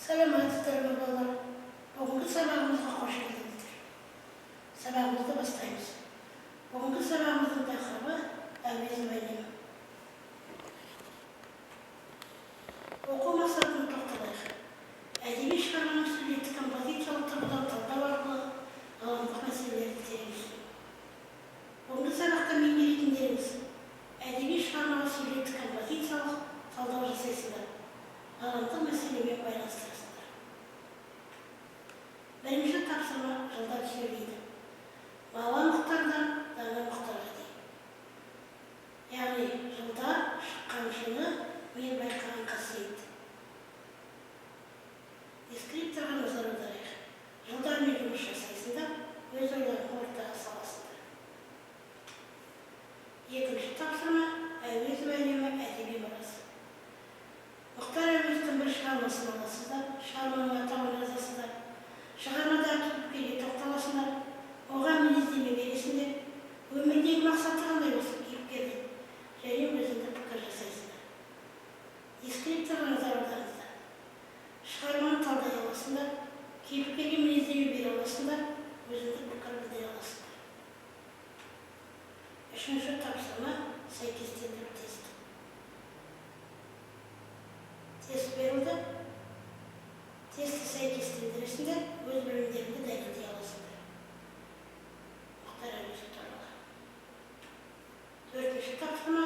Саламатсыздарбы балалар. Бүгінгі сабағымызға қош келдіңіздер. Сабағымызды бастаймыз. Бүгінгі сабағымыздың тақырыбы әуезов әлемі. Оқу мақсатына тоқталайық. Әдеби шығарманы суреттік композициялық тұрғыдан талдау арқылы ғаламдық мәселелерді тереңдету. Бүгінгі сабақта меңгеретіндеріңіз әдеби шығармаға суреттік композициялық талдау жасайсыздар. Ғаламдық мәселемен байланыстырасыздар. Бірінші тапсырма жылдар сөйлейді. Бала мұқтардан дана мұқтарға дейін. Яғни жылда шыққан жылы мен байқаған қасиет. Дескрипторға назар аударайық. Жылдармен жұмыс жасайсыңдар, өз ойларын ортаға саласыңдар. Екінші тапсырма әуезов әлемі әдеби мұрасы. Мұхтар Әуезовтің бір шығармасын аласыздар, шығарманың атауын жазасыздар. Шығармадағы кейіпкерге тоқталасыңдар, оған мінездеме бересіңдер, өмірдегі мақсаты қандай осы кейіпкердің, және өзіңді пікір жасайсыңдар. Дескрипторға назар аударыңыздар. Шығарманы талдай аласыңдар, кейіпкерге мінездеме бере аласыңдар, өзіңді пікір білдіре аласыңдар. Үшінші тапсырма сәйкестендіру тесті. Тест берілді. Тесті сәйкестендіресіңдер, өз білімдеріңді дәлелдей аласыңдар. Мұхтар Әуезов туралы. Төртінші тапсырма